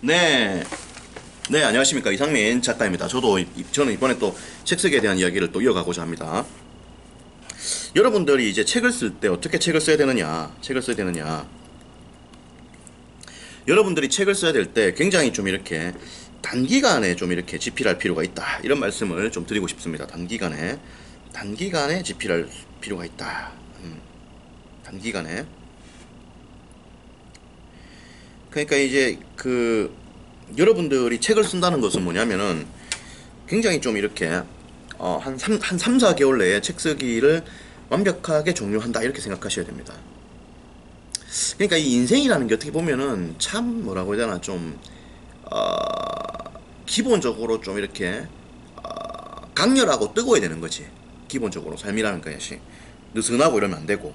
네, 네, 안녕하십니까. 이상민 작가입니다. 저는 이번에 또 책 쓰기에 대한 이야기를 또 이어가고자 합니다. 여러분들이 이제 책을 쓸 때 어떻게 책을 써야 되느냐, 여러분들이 책을 써야 될 때 굉장히 좀 이렇게 단기간에 좀 이렇게 집필할 필요가 있다. 이런 말씀을 좀 드리고 싶습니다. 단기간에 집필할 필요가 있다. 단기간에. 그러니까 이제 여러분들이 책을 쓴다는 것은 뭐냐면은 굉장히 좀 이렇게 한 3, 4개월 내에 책 쓰기를 완벽하게 종료한다 이렇게 생각하셔야 됩니다. 그러니까 이 인생이라는 게 어떻게 보면은 참 뭐라고 해야 되나 좀 기본적으로 좀 이렇게 강렬하고 뜨거워야 되는 거지. 기본적으로 삶이라는 것이 느슨하고 이러면 안 되고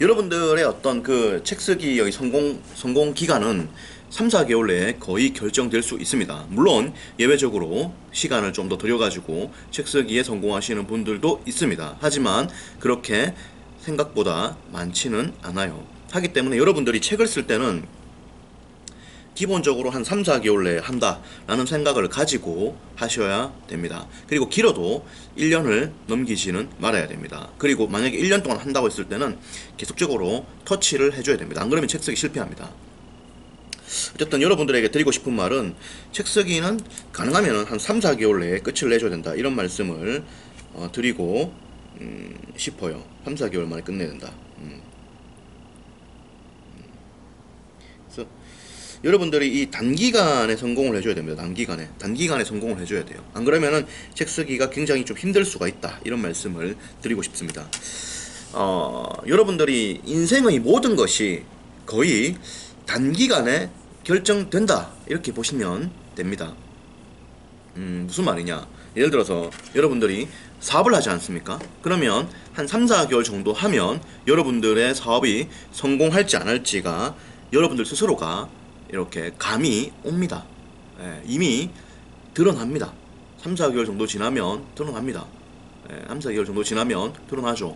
여러분들의 어떤 그 책 쓰기의 성공 기간은 3, 4개월 내에 거의 결정될 수 있습니다. 물론 예외적으로 시간을 좀 더 들여가지고 책 쓰기에 성공하시는 분들도 있습니다. 하지만 그렇게 생각보다 많지는 않아요. 하기 때문에 여러분들이 책을 쓸 때는 기본적으로 한 3, 4개월 내에 한다라는 생각을 가지고 하셔야 됩니다. 그리고 길어도 1년을 넘기지는 말아야 됩니다. 그리고 만약에 1년 동안 한다고 했을 때는 계속적으로 터치를 해줘야 됩니다. 안 그러면 책 쓰기 실패합니다. 어쨌든 여러분들에게 드리고 싶은 말은 책 쓰기는 가능하면 한 3, 4개월 내에 끝을 내줘야 된다. 이런 말씀을 드리고 싶어요. 3, 4개월 만에 끝내야 된다. 그래서 여러분들이 이 단기간에 성공을 해줘야 됩니다. 단기간에 성공을 해줘야 돼요. 안 그러면은 책 쓰기가 굉장히 좀 힘들 수가 있다. 이런 말씀을 드리고 싶습니다. 여러분들이 인생의 모든 것이 거의 단기간에 결정된다. 이렇게 보시면 됩니다. 무슨 말이냐? 예를 들어서 여러분들이 사업을 하지 않습니까? 그러면 한 3, 4개월 정도 하면 여러분들의 사업이 성공할지 안 할지가 여러분들 스스로가 이렇게 감이 옵니다. 이미 드러납니다. 3, 4개월 정도 지나면 드러납니다. 3, 4개월 정도 지나면 드러나죠.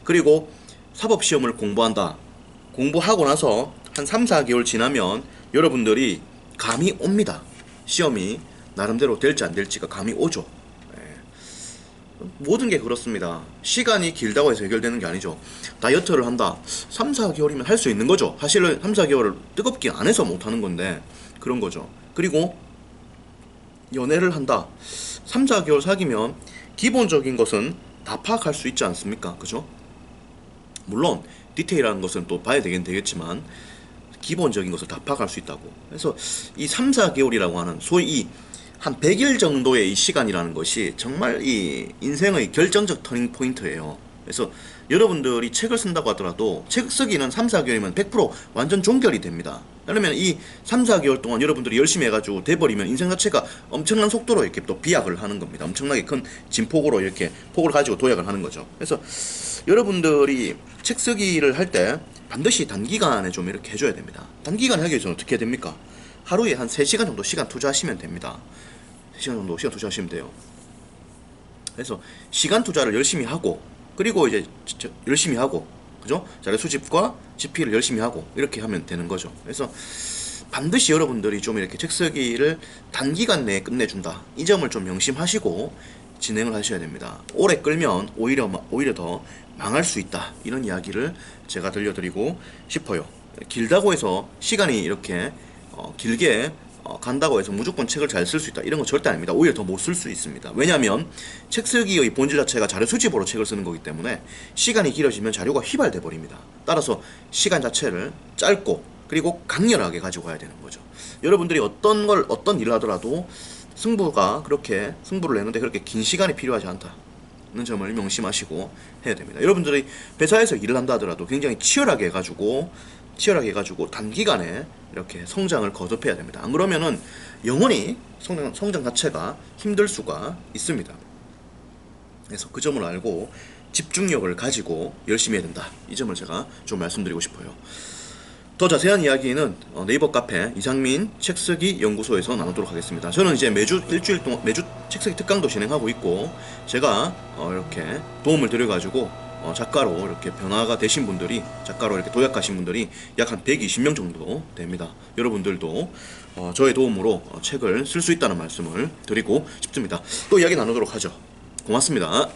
그리고 사법시험을 공부하고 나서 한 3, 4개월 지나면 여러분들이 감이 옵니다. 시험이 나름대로 될지 안 될지가 감이 오죠. 모든 게 그렇습니다. 시간이 길다고 해서 해결되는 게 아니죠. 다이어트를 한다. 3, 4개월이면 할 수 있는 거죠. 사실은 3, 4개월을 뜨겁게 안 해서 못 하는 건데 그런 거죠. 그리고 연애를 한다. 3, 4개월 사귀면 기본적인 것은 다 파악할 수 있지 않습니까? 그죠? 물론 디테일한 것은 또 봐야 되겠지만 기본적인 것을 다 파악할 수 있다고. 그래서 이 3, 4개월이라고 하는 소위 이 한 100일 정도의 이 시간이라는 것이 정말 이 인생의 결정적 터닝 포인트예요. 그래서 여러분들이 책을 쓴다고 하더라도 책 쓰기는 3, 4개월이면 100% 완전 종결이 됩니다. 그러면 이 3, 4개월 동안 여러분들이 열심히 해가지고 돼버리면 인생 자체가 엄청난 속도로 이렇게 또 비약을 하는 겁니다. 엄청나게 큰 진폭으로 이렇게 폭을 가지고 도약을 하는 거죠. 그래서 여러분들이 책 쓰기를 할 때 반드시 단기간에 좀 이렇게 해줘야 됩니다. 단기간에 하기 위해서는 어떻게 해야 됩니까? 하루에 한 3시간 정도 시간 투자하시면 됩니다. 3시간 정도 시간 투자하시면 돼요. 그래서 시간 투자를 열심히 하고 그리고 이제 열심히 하고 그죠? 자료 수집과 집필을 열심히 하고 이렇게 하면 되는 거죠. 그래서 반드시 여러분들이 좀 이렇게 책 쓰기를 단기간 내에 끝내준다. 이 점을 좀 명심하시고 진행을 하셔야 됩니다. 오래 끌면 오히려 더 망할 수 있다. 이런 이야기를 제가 들려드리고 싶어요. 길다고 해서 시간이 이렇게 길게 간다고 해서 무조건 책을 잘 쓸 수 있다. 이런 건 절대 아닙니다. 오히려 더 못 쓸 수 있습니다. 왜냐하면 책 쓰기의 본질 자체가 자료 수집으로 책을 쓰는 거기 때문에 시간이 길어지면 자료가 휘발돼 버립니다. 따라서 시간 자체를 짧고 그리고 강렬하게 가지고 가야 되는 거죠. 여러분들이 어떤 일을 하더라도 승부를 내는데 그렇게 긴 시간이 필요하지 않다는 점을 명심하시고 해야 됩니다. 여러분들이 회사에서 일을 한다 하더라도 굉장히 치열하게 해가지고 단기간에 이렇게 성장을 거듭해야 됩니다. 안 그러면은 영원히 성장 자체가 힘들 수가 있습니다. 그래서 그 점을 알고 집중력을 가지고 열심히 해야 된다. 이 점을 제가 좀 말씀드리고 싶어요. 더 자세한 이야기는 네이버 카페 이상민 책쓰기 연구소에서 나누도록 하겠습니다. 저는 이제 매주 일주일 동안 매주 책쓰기 특강도 진행하고 있고 제가 이렇게 도움을 드려가지고 작가로 이렇게 변화가 되신 분들이, 작가로 이렇게 도약하신 분들이 약 한 120명 정도 됩니다. 여러분들도 저의 도움으로 책을 쓸 수 있다는 말씀을 드리고 싶습니다. 또 이야기 나누도록 하죠. 고맙습니다.